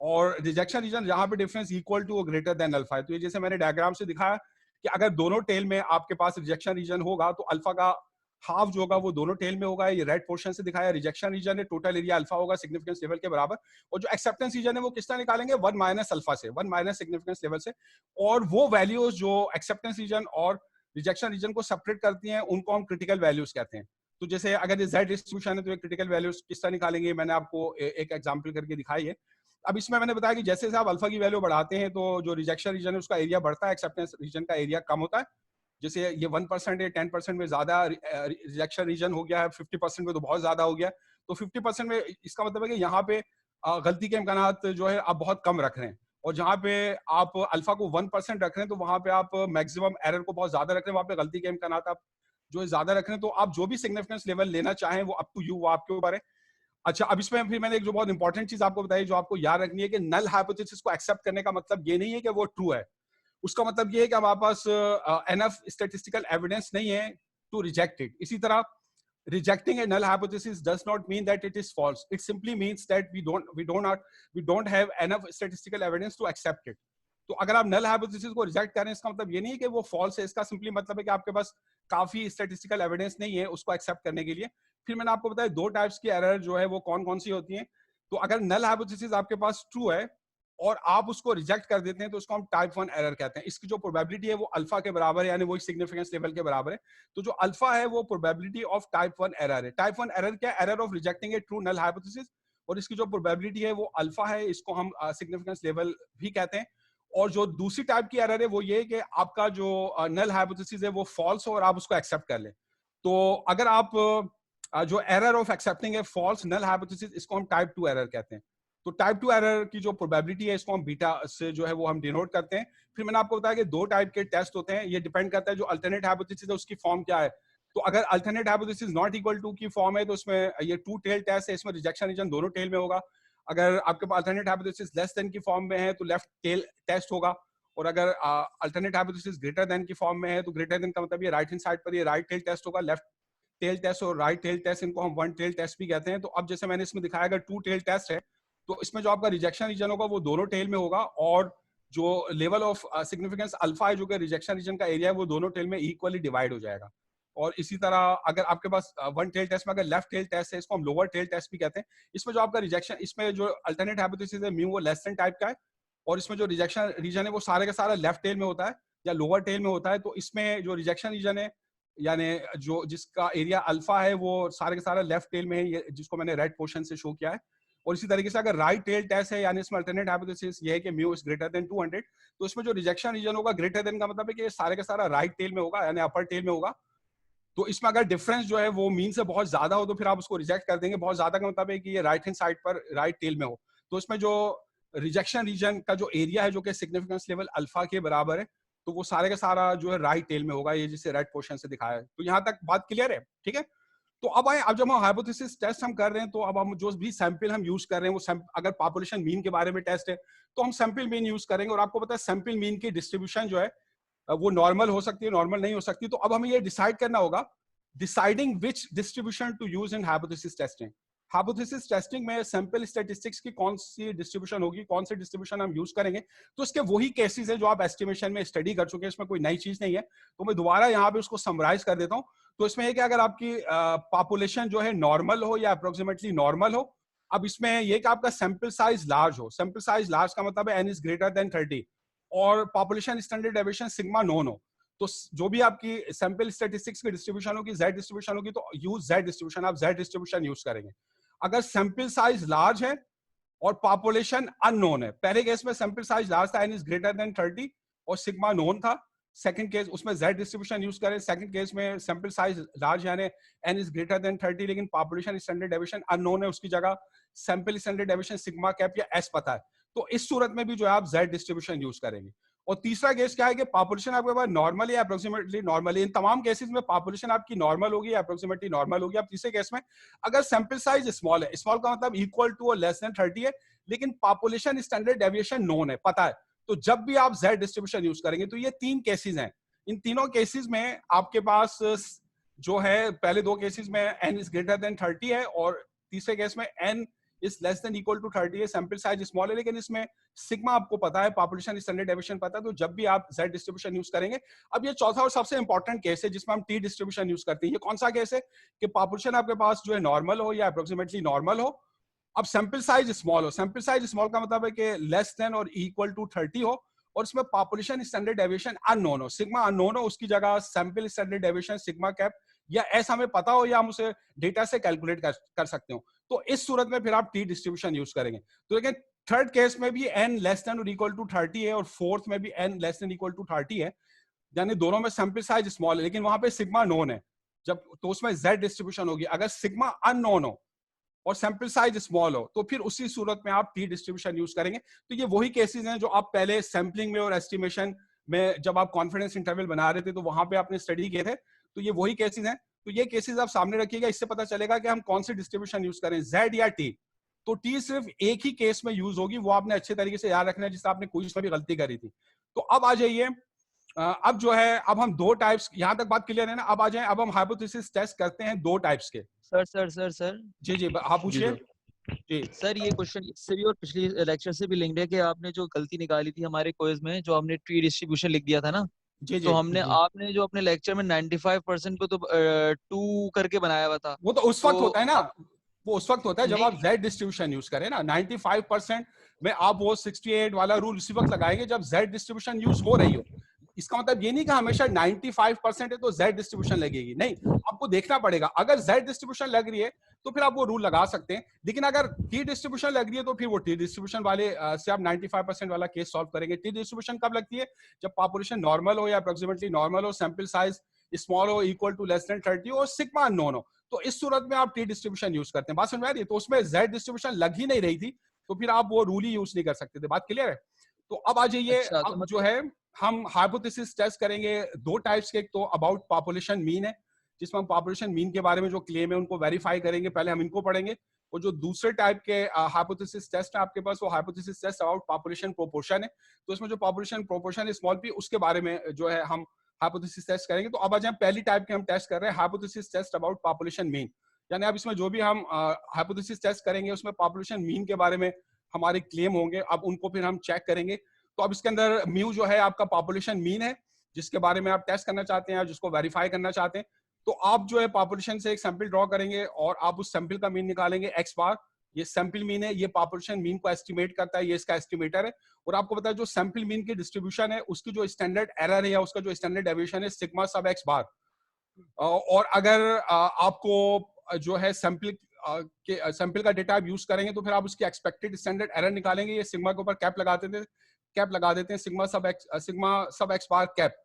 S1: और रिजेक्शन रीजन जहां पे डिफरेंस इक्वल टू और ग्रेटर देन अल्फा है। तो ये जैसे मैंने डायग्राम से दिखाया कि अगर दोनों टेल में आपके पास रिजेक्शन रीजन होगा तो अल्फा का हाफ जो होगा वो दोनों टेल में होगा। ये रेड पोर्शन से दिखाया रिजेक्शन रीजन है, टोटल एरिया अल्फा होगा सिग्निफिकेंस लेवल के बराबर। और जो एक्सेप्टेंस रीजन है वो किस तरह निकालेंगे? 1 माइनस अल्फा से, 1 माइनस सिग्निफिकेंस लेवल से। और वो वैल्यूज जो एक्सेप्टेंस रीजन और रिजेक्शन रीजन को सेपरेट करती हैं उनको हम क्रिटिकल वैल्यूज कहते हैं। तो जैसे अगर ये Z डिस्ट्रीब्यूशन है तो क्रिटिकल वैल्यूज किस तरह निकालेंगे, मैंने आपको एक एग्जांपल करके दिखाई है। अब इसमें मैंने बताया कि जैसे आप अल्फा की वैल्यू बढ़ाते हैं तो जो रिजेक्शन रीजन है उसका एरिया बढ़ता है, एक्सेप्टेंस रीजन का एरिया कम होता है। जैसे ये 1% है, 10% में ज्यादा रिजेक्शन रीजन हो गया है, 50% में तो बहुत ज्यादा हो गया। तो 50% में इसका मतलब है कि यहाँ पे गलती के इम्कानात जो है आप बहुत कम रख रहे हैं। और जहाँ पे आप अल्फा को 1% रख रहे हैं तो वहां पे आप मैक्सिमम एरर को बहुत ज्यादा रख रहे हैं, वहां पे गलती के इम्कानात आप जो है ज्यादा रख रहे हैं। तो आप जो भी सिग्निफिकेंस लेवल लेना चाहें वो अप टू यू, वो आपके ऊपर है। अच्छा, अब इसमें फिर मैंने एक जो बहुत इंपॉर्टेंट चीज आपको बताई जो आपको याद रखनी है कि नल हाइपोथेसिस को एक्सेप्ट करने का मतलब ये नहीं है कि वो ट्रू है। उसका मतलब ये है कि हमारे पास एनफ स्टैटिस्टिकल एविडेंस नहीं है टू रिजेक्ट इट। इसी तरह rejecting a null hypothesis does not mean that it is false. It simply means that we don't have enough statistical evidence to accept it. तो अगर आप null hypothesis को reject करें इसका मतलब ये नहीं है कि वो false है, इसका simply मतलब है कि आपके पास काफी statistical evidence नहीं है उसको accept करने के लिए। फिर मैंने आपको बताया 2 टाइप्स की एरर जो है वो कौन कौन सी होती हैं। तो अगर null hypothesis आपके पास ट्रू है और आप उसको रिजेक्ट कर देते हैं तो उसको हम टाइप 1 एरर कहते हैं। इसकी जो प्रोबेबिलिटी है वो अल्फा के बराबर है, यानी वो सिग्निफिकेंस लेवल के बराबर है। तो जो अल्फा है वो प्रोबेबिलिटी ऑफ टाइप 1 एरर है। टाइप 1 एरर क्या? Error of rejecting a true null hypothesis. और इसकी जो प्रोबेबिलिटी है वो अल्फा है, इसको हम सिग्निफिकेंस लेवल भी कहते हैं। और जो दूसरी टाइप की एरर है वो ये है कि आपका जो नल हाइपोथेसिस है वो फॉल्स हो और आप उसको एक्सेप्ट कर लें। तो अगर आप जो error of accepting a false null hypothesis, इसको हम टाइप 2 एरर कहते हैं। तो टाइप 2 एरर की जो प्रोबेबिलिटी है इसको हम बीटा से जो है वो हम डिनोट करते हैं। फिर मैंने आपको बताया कि 2 टाइप के टेस्ट होते हैं, ये डिपेंड करता है जो अल्टरनेट हाइपोथेसिस है उसकी फॉर्म क्या है। तो अगर alternate hypothesis not equal to की फॉर्म है तो उसमें ये 2 टेल टेस्ट है, इसमें रिजेक्शन रीजन दोनों टेल में होगा। अगर आपके पास अल्टरनेट हाइपोथेसिस लेस देन की फॉर्म में है तो लेफ्ट टेल टेस्ट होगा। और अगर अल्टरनेट हाइपोथेसिस ग्रेटर देन की फॉर्म में है तो ग्रेटर देन का मतलब ये राइट हैंड साइड पर ये राइट टेल टेस्ट होगा। लेफ्ट टेल टेस्ट और राइट टेल टेस्ट इनको हम 1 टेल टेस्ट भी कहते हैं। तो अब जैसे मैंने इसमें दिखाया अगर 2 टेल टेस्ट है तो इसमें जो आपका रिजेक्शन रीजन होगा वो दोनों टेल में होगा और जो लेवल ऑफ सिग्निफिकेंस अल्फा है जो कि रिजेक्शन रीजन का एरिया है वो दोनों टेल में इक्वली डिवाइड हो जाएगा। और इसी तरह अगर आपके पास 1 टेल टेस्ट में अगर लेफ्ट टेल टेस्ट है इसको हम लोअर टेल टेस्ट भी कहते हैं। इसमें जो आपका रिजेक्शन, इसमें जो अल्टरनेट हाइपोथेसिस है म्यू वो लेस देन टाइप का है और इसमें जो रिजेक्शन रीजन है वो सारे का सारा लेफ्ट टेल में होता है या लोअर टेल में होता है। तो इसमें जो रिजेक्शन रीजन है यानी जो जिसका एरिया अल्फा है वो सारे का सारा लेफ्ट टेल में है, ये जिसको मैंने रेड पोर्शन से शो किया है। और इसी तरीके से अगर राइट टेल टेस्ट है यानी इसमें अल्टरनेट हाइपोथेसिस ये है कि म्यू इज ग्रेटर देन 200, तो इसमें जो रिजेक्शन रीजन होगा ग्रेटर देन का मतलब है कि ये सारे का सारा राइट टेल में होगा यानी अपर टेल में होगा। तो इसमें अगर डिफरेंस जो है वो मीन से बहुत ज्यादा हो तो फिर आप उसको रिजेक्ट कर देंगे। बहुत ज्यादा का मतलब है कि ये राइट हैंड साइड पर राइट टेल में हो। तो इसमें जो रिजेक्शन रीजन का जो एरिया है जो कि सिग्निफिकेंस लेवल अल्फा के बराबर है, तो वो सारे का सारा जो है राइट टेल में होगा, ये जिसे रेड पोर्शन से दिखाया है। तो यहाँ तक बात क्लियर है, ठीक है। तो अब आए, अब जब हम हाइपोथेसिस टेस्ट हम कर रहे हैं, तो अब हम जो भी सैंपल हम यूज कर रहे हैं वो अगर पॉपुलेशन मीन के बारे में टेस्ट है तो हम सैंपल मीन यूज करेंगे। और आपको पता है सैंपल मीन की डिस्ट्रीब्यूशन जो है वो नॉर्मल हो सकती है, नॉर्मल नहीं हो सकती। तो अब हमें ये डिसाइड करना होगा, deciding which distribution to use in hypothesis testing. Hypothesis testing में सैंपल स्टैटिस्टिक्स की कौन सी डिस्ट्रीब्यूशन होगी, कौन सी डिस्ट्रीब्यूशन हम यूज करेंगे, तो इसके वही केसेस है जो आप एस्टिमेशन में स्टडी कर चुके हैं, इसमें कोई नई चीज नहीं है। तो मैं दोबारा यहाँ पे उसको समराइज कर देता हूँ। तो इसमें यह कि अगर आपकी पॉपुलेशन जो है नॉर्मल हो या अप्रोक्सीमेटली नॉर्मल हो, अब इसमें यह कि आपका सैंपल साइज लार्ज हो, सैंपल साइज लार्ज का मतलब है n इज ग्रेटर देन 30, और population standard deviation sigma known हो, तो जो भी आपकी सैंपल स्टैटिस्टिक्स की डिस्ट्रीब्यूशन होगी, Z डिस्ट्रीब्यूशन होगी, तो यूज Z डिस्ट्रीब्यूशन, आप Z डिस्ट्रीब्यूशन यूज करेंगे। अगर सैंपल साइज लार्ज है और पॉपुलेशन अननोन है, पहले केस में सैंपल साइज लार्ज था, n इज ग्रेटर देन 30 और सिग्मा नोन था, सेकंड केस उसमें Z डिस्ट्रीब्यूशन यूज करें। सेकंड केस में सैंपल साइज लार्ज यानी n इज ग्रेटर देन 30 लेकिन पॉपुलेशन स्टैंडर्ड डेविएशन अननोन है, उसकी जगह sample standard deviation sigma cap या S पता है, तो इस सूरत में भी जो है आप Z डिस्ट्रीब्यूशन यूज करेंगे। और तीसरा केस क्या है कि पॉपुलेशन आपके पास नॉर्मल या अप्रोक्सीमेटली नॉर्मल है। इन तमाम केसेस में पॉपुलेशन आपकी नॉर्मल होगी या अप्रोक्सीमेटली नॉर्मल होगी। अब तीसरे केस में अगर सैंपल साइज स्मॉल है, स्मॉल का मतलब इक्वल टू और लेस देन 30 है, लेकिन पॉपुलेशन स्टैंडर्ड डेविएशन नोन है, पता है, तो जब भी आप Z डिस्ट्रीब्यूशन यूज करेंगे। तो ये तीन केसेस हैं। इन तीनों केसेस में आपके पास जो है पहले दो केसेस में n इज ग्रेटर देन 30 है और तीसरे केस में n is less than equal to 30 है, सैंपल साइज स्मॉल है, लेकिन इसमें सिग्मा आपको पता है, पॉपुलेशन स्टैंडर्ड डेविएशन पता है, तो जब भी आप Z डिस्ट्रीब्यूशन यूज करेंगे। अब ये चौथा और सबसे इंपॉर्टेंट केस है जिसमें हम T डिस्ट्रीब्यूशन यूज करते हैं। ये कौन सा केस है कि पॉपुलेशन आपके पास जो है नॉर्मल हो या अप्रोक्सीमेटली नॉर्मल हो, अब सैंपल साइज स्मॉल हो, सैंपल साइज स्मॉल का मतलब है कि लेस देन और इक्वल टू 30 हो, और इसमें पॉपुलेशन स्टैंडर्ड डेविएशन अननोन हो, सिग्मा अननोन हो, उसकी जगह sample standard deviation sigma cap या एस हमें पता हो या हम उसे डेटा से कैलकुलेट कर सकते हो। तो इस सूरत में फिर आप टी डिस्ट्रीब्यूशन यूज करेंगे। तो लेकिन थर्ड केस में भी n लेस देन और इक्वल टू 30 है और फोर्थ में भी n less than equal to 30 है, यानी दोनों में सैंपल साइज स्मॉल है लेकिन वहां पे सिग्मा नोन है, जब तो उसमें Z डिस्ट्रीब्यूशन होगी। अगर सिग्मा अननोन हो और सैंपल साइज स्मॉल हो तो फिर उसी सूरत में आप टी डिस्ट्रीब्यूशन यूज करेंगे। तो ये वही केसेस हैं जो आप पहले सैंपलिंग में और एस्टिमेशन में जब आप कॉन्फिडेंस इंटरवल बना रहे थे तो वहां पे आपने स्टडी किए थे। तो ये वही केसेस हैं। तो ये केसेस आप सामने रखिएगा, इससे पता चलेगा कि हम कौन सी डिस्ट्रीब्यूशन यूज करें, Z या T। तो T सिर्फ एक ही केस में यूज होगी, वो आपने अच्छे तरीके से याद रखना है जिससे आपने कोई में भी गलती करी थी। तो अब आ जाइए, अब जो है अब हम दो टाइप्स, यहां तक बात क्लियर है ना। अब आ जाए, अब हम हाइपोथेसिस टेस्ट करते हैं दो टाइप्स के।
S3: सर
S1: जी जी आप पूछिए। जी
S3: सर, ये क्वेश्चन इससे भी और पिछली लेक्चर से भी लिंक्ड है कि आपने जो गलती निकाली थी हमारे क्विज में, जो हमने ट्री डिस्ट्रीब्यूशन लिख दिया था ना,
S1: जी
S3: तो
S1: जी
S3: हमने आपने जो अपने लेक्चर में 95% पे तो 2 करके बनाया हुआ था।
S1: वो तो उस वक्त होता है ना, वो उस वक्त होता है जब
S3: नहीं,
S1: आप Z डिस्ट्रीब्यूशन यूज करें ना। 95% में आप वो 68 वाला रूल उसी वक्त लगाएंगे जब Z डिस्ट्रीब्यूशन यूज हो रही हो। इसका मतलब ये नहीं कि हमेशा 95% है तो Z डिस्ट्रीब्यूशन लगेगी, नहीं, आपको देखना पड़ेगा। अगर Z डिस्ट्रीब्यूशन लग रही है तो फिर आप वो रूल लगा सकते हैं, लेकिन अगर T डिस्ट्रीब्यूशन लग रही है तो फिर वो T डिस्ट्रीब्यूशन वाले से आप 95% वाला केस सॉल्व करेंगे। T डिस्ट्रीब्यूशन कब लगती है? जब पॉपुलेशन नॉर्मल हो या अप्रोक्सीमेटली नॉर्मल हो, सैंपल साइज स्मॉल हो, इक्वल टू लेस देन 30 हो और सिग्मा अननोन हो। तो इस सूरत में आप T डिस्ट्रीब्यूशन यूज करते हैं। बात समझ में आ रही है? तो उसमें Z डिस्ट्रीब्यूशन लग ही नहीं रही थी तो फिर आप वो रूल ही यूज नहीं कर सकते थे। बात क्लियर है? तो अब आ जाइए,
S3: अच्छा, तो
S1: अब जो है हम हाइपोथेसिस टेस्ट करेंगे दो टाइप्स के। एक तो अबाउट पॉपुलेशन मीन है, जिसमें हम पॉपुलेशन मीन के बारे में जो क्लेम है उनको वेरीफाई करेंगे, पहले हम इनको पढ़ेंगे। और जो दूसरे टाइप के हाइपोथेसिस टेस्ट है आपके पास, वो hypothesis test about population proportion है। तो इसमें जो पॉपुलेशन प्रोपोर्शन है स्मॉल p, उसके बारे में जो है हम हाइपोथेसिस टेस्ट करेंगे। तो अब आज हम पहली टाइप के हम टेस्ट कर रहे हैं hypothesis test about population mean. यानी अब इसमें जो भी हम हाइपोथेसिस टेस्ट करेंगे उसमें पॉपुलेशन मीन के बारे में हमारे क्लेम होंगे, अब उनको फिर हम चेक करेंगे। तो अब इसके अंदर म्यू जो है आपका पॉपुलेशन मीन है, जिसके बारे में आप टेस्ट करना चाहते हैं, जिसको वेरीफाई करना चाहते हैं। तो आप जो है पॉपुलेशन से एक सैंपल ड्रॉ करेंगे और आप उस सैंपल का मीन निकालेंगे x बार। ये सैंपल मीन है, ये पॉपुलेशन मीन को एस्टिमेट करता है, ये इसका एस्टिमेटर है। और आपको पता है जो सैंपल मीन की डिस्ट्रीब्यूशन है उसकी जो स्टैंडर्ड एरर है या उसका जो स्टैंडर्ड डेविएशन है सिग्मा सब x बार। और अगर आपको जो है सैंपल का डेटा आप यूज करेंगे तो फिर आप उसकी एक्सपेक्टेड स्टैंडर्ड एरर निकालेंगे। ये सिग्मा के ऊपर कैप लगा देते हैं sigma sub x bar cap.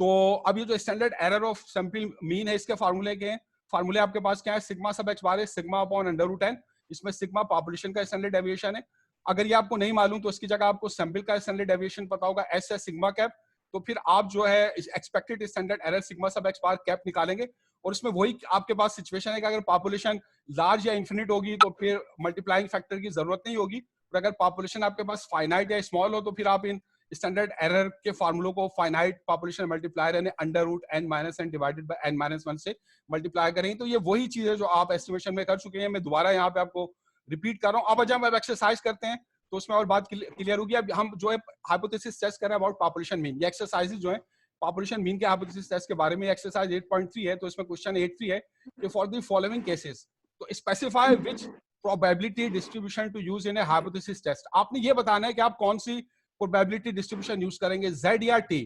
S1: तो अब ये जो standard error of sample mean है इसके फार्मूले आपके पास क्या है? सिग्मा सब एक्स बार है sigma upon under root n। इसमें सिग्मा पॉपुलेशन का स्टैंडर्ड डेविएशन है अगर ये आपको नहीं मालूम तो इसकी जगह आपको सैंपल का स्टैंडर्ड डेविएशन पता होगा, एस है सिग्मा कैप, तो फिर आप जो है expected standard error sigma sub x bar cap निकालेंगे, और उसमें वही आपके पास सिचुएशन है कि अगर पॉपुलेशन लार्ज या इन्फिनिट होगी तो फिर मल्टीप्लाइंग फैक्टर की जरूरत नहीं होगी, और अगर पॉपुलेशन आपके पास फाइनाइट या स्मॉल हो तो फिर आप इन स्टैंडर्ड एरर के फार्मूलों को फाइनाइट पॉपुलेशन मल्टीप्लायर यानी under root n minus n divided by n minus 1 से मल्टीप्लाई करेंगे। तो ये वही चीज है जो आप एस्टिमेशन में कर चुके हैं, मैं दोबारा यहाँ पे आपको रिपीट कर रहा हूँ। अब जब आप एक्सरसाइज करते हैं तो उसमें और बात क्लियर होगी। अब हम जो है हाइपोथेसिस टेस्ट कर रहे हैं अबाउट पॉपुलेशन मीन, ये एक्सरसाइजेज जो है पॉपुलेशन मीन के हाइपोथेसिस टेस्ट के बारे में, एक्सरसाइज 8.3 है, तो इसमें क्वेश्चन 8.3 है कि फॉर द फॉलोइंग केसेस तो specify which probability distribution to use in a hypothesis test. आपने ये बताना है कि आप कौन सी प्रोबेबिलिटी डिस्ट्रीब्यूशन यूज करेंगे, Z या T।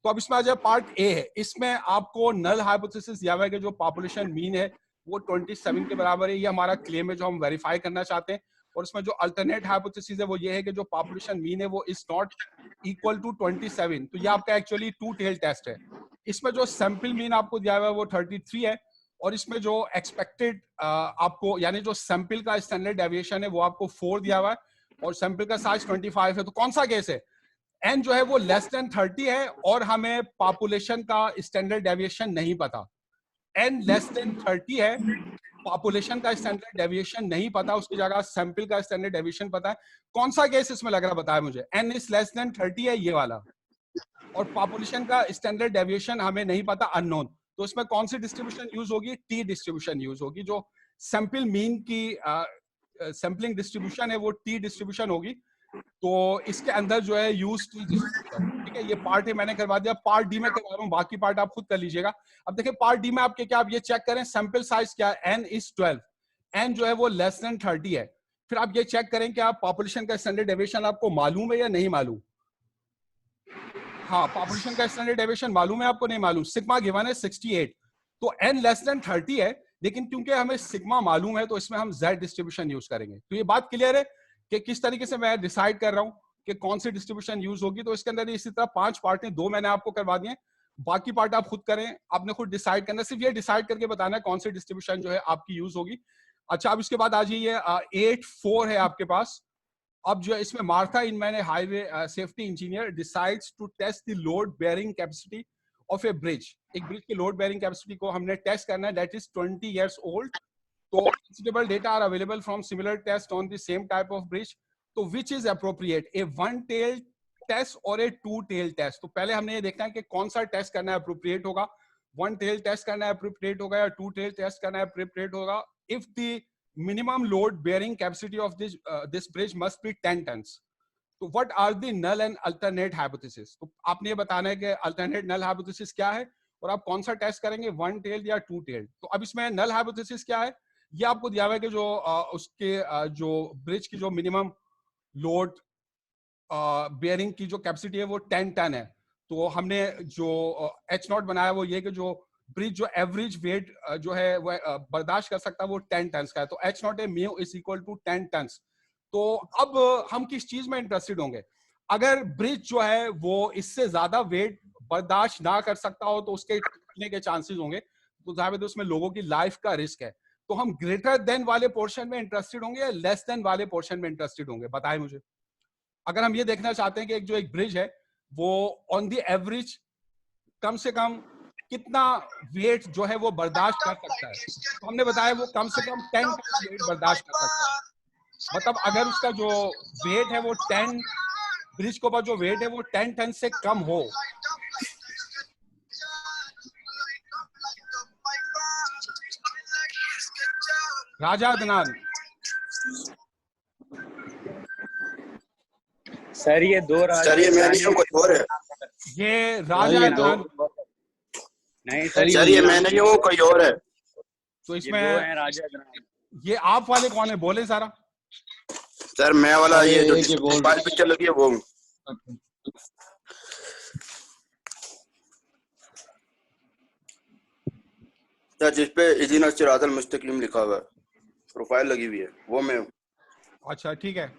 S1: तो अब इसमें आ जाए पार्ट ए है, इसमें आपको नल हाइपोथेसिस दिया हुआ है कि जो पॉपुलेशन मीन है वो 27 के बराबर है, ये हमारा क्लेम है जो हम वेरीफाई करना चाहते हैं। और इसमें जो अल्टरनेट हाइपोथेसिस है वो ये है कि जो पॉपुलेशन मीन है वो इज नॉट इक्वल टू 27, तो ये आपका एक्चुअली टू टेल टेस्ट है। इसमें जो सैंपल मीन आपको दिया हुआ है वो 33 है, और इसमें जो एक्सपेक्टेड आपको यानी जो सैंपल का स्टैंडर्ड डेविएशन है वो आपको 4 दिया हुआ है, और सैंपल का साइज 25 है। तो कौन सा केस है, n जो है वो लेस देन 30 है और हमें पॉपुलेशन का स्टैंडर्ड डेविएशन नहीं पता। n लेस देन 30 है, पॉपुलेशन का स्टैंडर्ड डेविएशन नहीं पता, उसकी जगह सैंपल का स्टैंडर्ड डेविएशन पता है। कौन सा केस इसमें लग रहा बताया मुझे, n इज लेस देन 30 है ये वाला, और पॉपुलेशन का स्टैंडर्ड डेविएशन हमें नहीं पता, अननोन। तो इसमें कौन सी डिस्ट्रीब्यूशन यूज होगी, टी डिस्ट्रीब्यूशन यूज होगी। जो सैंपल मीन की सैंपलिंग डिस्ट्रीब्यूशन है वो टी डिस्ट्रीब्यूशन होगी। तो इसके अंदर जो है यूज टी डिस्ट्रीब्यूशन, ठीक है, ये पार्ट ए मैंने करवा दिया। पार्ट डी में करवा रहा हूँ, बाकी पार्ट आप खुद कर लीजिएगा। अब देखिए पार्ट डी में आपके क्या, आप ये चेक करें सैंपल साइज क्या है, n इज 12, n जो है वो लेस देन 30 है। फिर आप ये चेक करें कि आप पॉपुलेशन का स्टैंडर्ड डेविएशन आपको मालूम है या नहीं मालूम। हाँ, पॉपुलेशन का स्टैंडर्ड डेविएशन मालूम है आपको, नहीं मालूम। सिग्मा गिवन है 68, तो n लेस देन 30 है, लेकिन क्योंकि हमें सिग्मा मालूम है तो इसमें हम z डिस्ट्रीब्यूशन यूज करेंगे। तो ये बात क्लियर है कि किस तरीके से मैं डिसाइड कर रहा हूं कि कौन सी डिस्ट्रीब्यूशन यूज होगी। तो इसके अंदर इसी तरह 5 पार्ट हैं, 2 मैंने आपको करवा दिए, बाकी पार्ट आप खुद करें, आपने खुद डिसाइड करना, सिर्फ ये डिसाइड करके बताना है कौन सी डिस्ट्रीब्यूशन जो है आपकी यूज होगी। अच्छा, अब इसके बाद आ जाइए 8.4 है आपके पास। अब जो है इसमें Martha Inman highway safety engineer decides to test the load bearing capacity of a bridge. एक ब्रिज की लोड बेयरिंग कैपेसिटी को हमने टेस्ट करना है, दैट इज 20 years old। तो suitable data are available from similar test on the same type of bridge। तो which is appropriate, a one tail test or a two tail test। तो पहले हमने ये देखना है कि कौन सा टेस्ट करना है appropriate होगा, one tail टेस्ट करना है appropriate होगा या two tail टेस्ट करना है appropriate होगा। if the minimum load bearing capacity of this bridge must be 10 tons। तो what are the null and alternate hypothesis। तो आपने ये बताना है कि alternate null hypothesis क्या है और आप कौन सा टेस्ट करेंगे, वन टेल या टू टेल। तो अब इसमें नल हाइपोथेसिस क्या है, ये आपको दिया हुआ है कि जो उसके जो ब्रिज की जो मिनिमम लोड बेयरिंग की जो कैपेसिटी है वो 10 टन है। तो हमने जो H0 बनाया वो ये कि जो ब्रिज जो एवरेज वेट जो है वो बर्दाश्त कर सकता है वो 10 टन का है। तो H0 है mu is equal to 10 ton. तो अब हम किस चीज में इंटरेस्टेड होंगे, अगर ब्रिज जो है वो इससे ज्यादा वेट बर्दाश्त ना कर सकता हो तो उसके टूटने के चांसेस होंगे, तो जाहिर है उसमें लोगों की लाइफ का रिस्क है। तो हम ग्रेटर देन वाले पोर्शन में इंटरेस्टेड होंगे या लेस देन वाले पोर्शन में इंटरेस्टेड होंगे, बताएं मुझे। अगर हम ये देखना चाहते हैं कि जो एक ब्रिज है वो ऑन द एवरेज कम से कम कितना वेट जो है वो बर्दाश्त कर सकता है, तो हमने बताया वो कम से कम 10 टन वेट बर्दाश्त कर सकता है। मतलब अगर उसका जो वेट है वो 10, ब्रिज के ऊपर जो वेट है वो 10 टन से कम हो। राजा अदनान
S5: सर, ये दो राजा,
S4: सर ये मैं नहीं हूँ, कोई और है।
S1: ये राजा अदनान
S5: नहीं सर,
S4: ये मैं नहीं हूँ, कोई और है।
S1: तो इसमें
S5: ये दो हैं राजा अदनान।
S1: ये आप वाले कौन है, बोले सारा।
S4: सर मैं वाला ये जो मोबाइल पिक्चर लगी है वो हूँ। सर जिसपे इज़ीन सिरातल मुस्तकीम लिखा हुआ है, प्रोफाइल लगी हुई है, वो मैं हूँ।
S1: अच्छा ठीक है,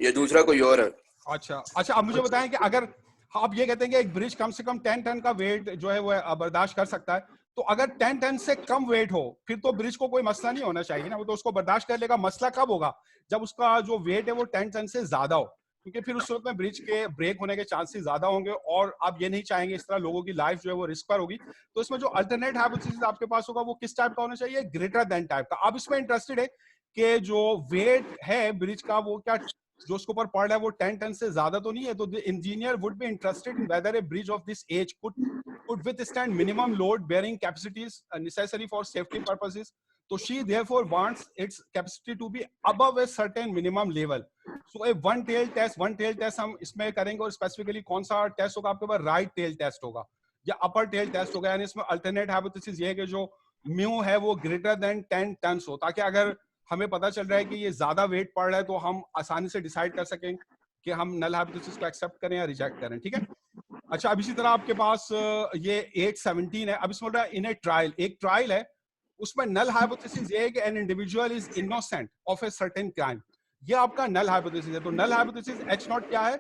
S4: ये दूसरा कोई और है।
S1: अच्छा अच्छा। अब मुझे बताएं कि अगर आप ये कहते हैं कि एक ब्रिज कम से कम 10 टन का वेट जो है वो बर्दाश्त कर सकता है, तो अगर 10 टन से कम वेट हो फिर तो ब्रिज को कोई मसला नहीं होना चाहिए ना, वो तो उसको बर्दाश्त कर लेगा। मसला कब होगा? जब उसका जो वेट है वो 10 टन से ज्यादा हो, क्योंकि फिर उस वक्त में ब्रिज के ब्रेक होने के चांसेस ज्यादा होंगे और आप ये नहीं चाहेंगे इस तरह लोगों की लाइफ जो है वो रिस्क पर होगी। तो इसमें जो अल्टरनेट हाइपोथेसिस आपके पास होगा वो किस टाइप का होना चाहिए? ग्रेटर देन टाइप का। आप इसमें इंटरेस्टेड है कि जो वेट है ब्रिज का वो क्या जो उसके ऊपर पड़ रहा है वो 10 टन से ज्यादा तो नहीं है? तो the engineer would be interested in whether a bridge of this age could withstand minimum load bearing capacities necessary for safety purposes. So she therefore wants its capacity to be above a certain minimum level. So a one tail test हम इसमें करेंगे और specifically कौन सा test होगा आपके पास? Right tail test होगा या अपर टेल टेस्ट होगा। यानी इसमें अल्टरनेट हाइपोथेसिस ये है कि जो म्यू है वो ग्रेटर देन 10 टन हो, ताकि अगर हमें पता चल रहा है कि ये ज्यादा वेट पड़ रहा है तो हम आसानी से डिसाइड कर सकें कि हम नल हाइपोथेसिस को एक्सेप्ट करें या रिजेक्ट करें। ठीक है। अच्छा, अब इसी तरह आपके पास ये 817 है। अब इसमें बोल रहा है इन ए ट्रायल, एक ट्रायल है उसमें नल हाइपोथेसिस ये है कि N individual is innocent of a certain crime. ये आपका नल हाइपोथेसिस है। तो नल हाइपोथेसिस H नॉट क्या है?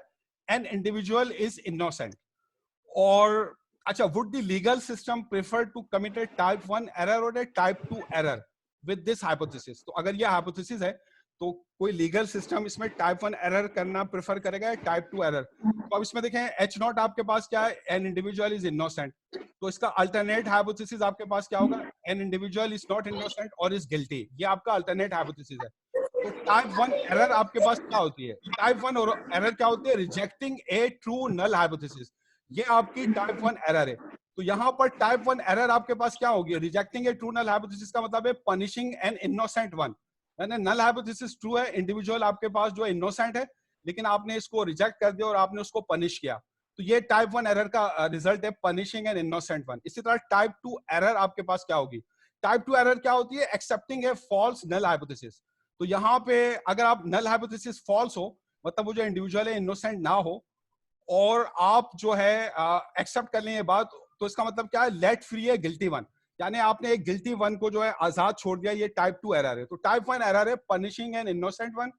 S1: An individual is innocent. और अच्छा, would the legal system prefer to commit a type 1 error or a type 2 error with this hypothesis? तो अगर ये हाइपोथेसिस है तो कोई लीगल सिस्टम इसमें टाइप 1 एरर करना प्रेफर करेगा या टाइप 2 एरर? तो अब इसमें देखें H नॉट आपके पास क्या है? An individual is innocent. तो इसका अल्टरनेट हाइपोथेसिस आपके पास क्या होगा? N individual is not innocent और इज गिल्टी। ये आपका अल्टरनेट हाइपोथेसिस है। तो टाइप 1 एरर आपके पास क्या होती है? टाइप 1 एरर क्या होती है? Rejecting a true null hypothesis. ये आपकी टाइप 1 एरर है। तो यहाँ पर टाइप 1 एरर आपके पास क्या होगी? Rejecting a true null hypothesis का मतलब है पनिशिंग एन इनोसेंट वन। यानी नल हाइपोथेसिस ट्रू है, इंडिविजुअल आपके पास जो इनोसेंट है, लेकिन आपने इसको रिजेक्ट कर दिया और आपने उसको पनिश किया। तो ये टाइप 1 एरर का रिजल्ट है, पनिशिंग एन इनोसेंट वन। इसी तरह टाइप 2 एरर आपके पास क्या होगी? टाइप 2 एरर क्या होती है? Accepting a false null hypothesis. तो यहाँ पे अगर आप नल हाइपोथेसिस फॉल्स हो, मतलब वो जो इंडिविजुअल है इनोसेंट ना हो, और आप जो है एक्सेप्ट कर लें ये बात, तो इसका मतलब क्या है? लेट फ्री है गिल्टी वन। यानी आपने एक गिल्टी वन को जो है आजाद छोड़ दिया। ये टाइप 2 एरर है। तो टाइप 1 एरर है पनिशिंग एन इनोसेंट वन,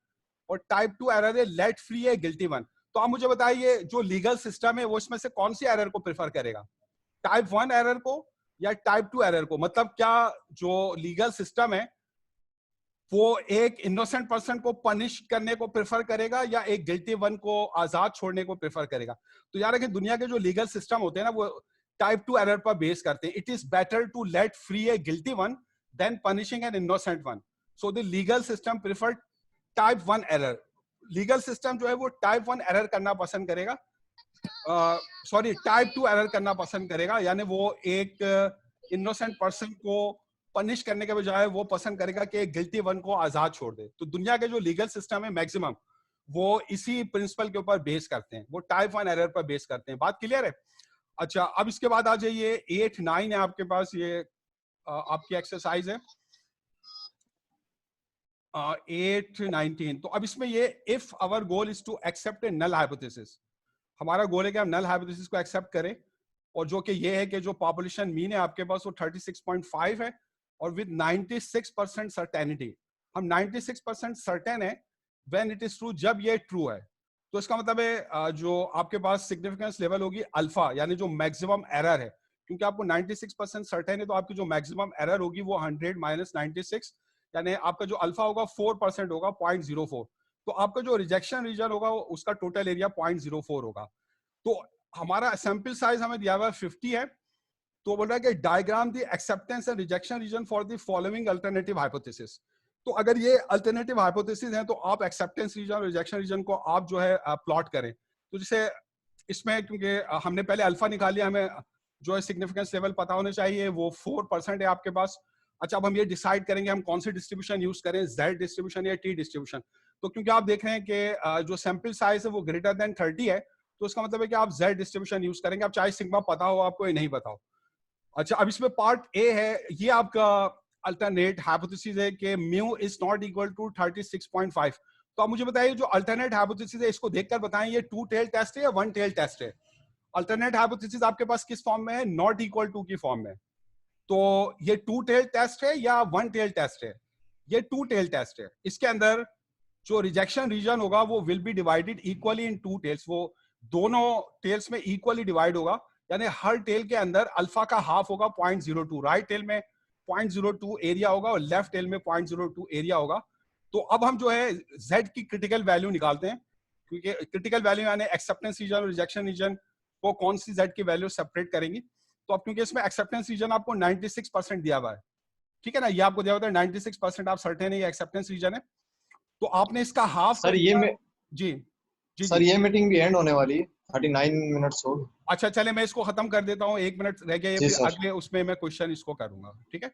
S1: और टाइप 2 एरर है लेट फ्री है गिल्टी वन। तो आप मुझे बताइए जो लीगल सिस्टम है वो इसमें से कौन सी एरर को प्रेफर करेगा? टाइप 1 एरर को या टाइप 2 एरर को? मतलब क्या जो लीगल सिस्टम है वो एक इनोसेंट पर्सन को पनिश करने को प्रेफर करेगा या एक गिल्टी वन को आजाद छोड़ने को प्रेफर करेगा? तो यार कि दुनिया के जो लीगल सिस्टम होते हैं ना वो टाइप 2 एरर पर बेस करते हैं। It is better to let free a guilty one than punishing an innocent one. So the legal system prefer type 1 error. Legal system जो है वो टाइप 1 एरर करना पसंद करेगा, सॉरी टाइप 2 एरर करना पसंद करेगा। यानी वो एक इनोसेंट पर्सन को पनिश करने के बजाय वो पसंद करेगा कि एक गिल्टी वन को आजाद छोड़ दे। तो दुनिया के जो लीगल सिस्टम है मैक्सिमम वो इसी प्रिंसिपल के ऊपर बेस करते हैं, वो टाइप 1 एरर पर बेस करते हैं। बात क्लियर है? अच्छा, अब इसके बाद आ जाइए 8-9 है आपके पास, ये आपकी एक्सरसाइज है 8-19। तो अब इसमें ये if our goal is to accept a null hypothesis, हमारा गोल है कि हम नल हाइपोथेसिस को एक्सेप्ट करें, और जो कि ये है कि जो पॉपुलेशन मीन है आपके पास वो 36.5 है, और विद 96% सर्टेनिटी। हम 96% सर्टेन है व्हेन इट इज ट्रू, जब ये ट्रू है। तो इसका मतलब है जो आपके पास सिग्निफिकेंस लेवल होगी अल्फा, यानी जो मैक्सिमम एरर है, क्योंकि आपको 96% सर्टेन है तो आपकी जो मैक्सिमम एरर होगी वो 100 माइनस 96, यानी आपका जो अल्फा होगा 4% होगा, 0.04। तो आपका जो रिजेक्शन रीजन होगा उसका टोटल एरिया 0.04 होगा। तो हमारा सैंपल साइज हमें दिया हुआ है 50 है। तो बोल रहा है कि diagram the acceptance and rejection region for the following alternative hypothesis. तो अगर ये अल्टरनेटिव हाइपोथेसिस हैं तो आप एक्सेप्टेंस रीजन और रिजेक्शन रीजन को आप जो है प्लॉट करें। तो जैसे इसमें क्योंकि हमने पहले अल्फा निकाल लिया, हमें जो है सिग्निफिकेंस लेवल पता होने चाहिए, वो 4% है आपके पास। अच्छा, अब हम ये डिसाइड करेंगे हम कौन सी डिस्ट्रीब्यूशन यूज करें, Z डिस्ट्रीब्यूशन या T डिस्ट्रीब्यूशन। तो क्योंकि आप देख रहे हैं कि जो सैंपल साइज है वो ग्रेटर देन 30 है, तो इसका मतलब है कि आप Z डिस्ट्रीब्यूशन यूज करेंगे, आप चाहे सिग्मा पता हो आपको या नहीं पता हो। अच्छा, अब इसमें पार्ट ए है, ये आपका अल्टरनेट हाइपोथेसिस है कि mu is not equal to 36.5। तो आप मुझे बताइए जो अल्टरनेट हाइपोथेसिस है इसको देखकर बताएं ये 2 टेल टेस्ट है या 1 टेल टेस्ट है? अल्टरनेट हाइपोथेसिस आपके पास किस फॉर्म में है? नॉट इक्वल टू की फॉर्म में। तो ये 2 टेल टेस्ट है या 1 टेल टेस्ट है? ये 2 टेल टेस्ट है। इसके अंदर जो रिजेक्शन रीजन होगा वो will be divided equally in 2 tails, वो दोनों टेल्स में इक्वली डिवाइड होगा। यानी हर टेल के अंदर अल्फा का हाफ होगा 0.02, राइट टेल में 0.02 एरिया होगा और लेफ्ट टेल में 0.02 एरिया होगा। तो अब हम जो है z की क्रिटिकल वैल्यू निकालते हैं, क्योंकि क्रिटिकल वैल्यू यानी एक्सेप्टेंस रीजन और रिजेक्शन रीजन को कौन सी z की वैल्यू सेपरेट करेंगी। तो अब क्योंकि इसमें एक्सेप्टेंस रीजन आपको 96% दिया हुआ है, ठीक है ना, ये आपको दिया हुआ है 96%, आप सर्टेन है ये एक्सेप्टेंस रीजन है, तो आपने इसका हाफ
S2: सर
S1: जी जी
S2: सर
S1: जी।
S2: ये मीटिंग भी एंड होने वाली है, 39 मिनट्स हो गए।
S1: अच्छा चले मैं इसको खत्म कर देता हूँ, 1 मिनट रह गया, ये
S2: जी
S1: फिर
S2: सर।
S1: अगले उसमें मैं क्वेश्चन इसको करूंगा, ठीक है।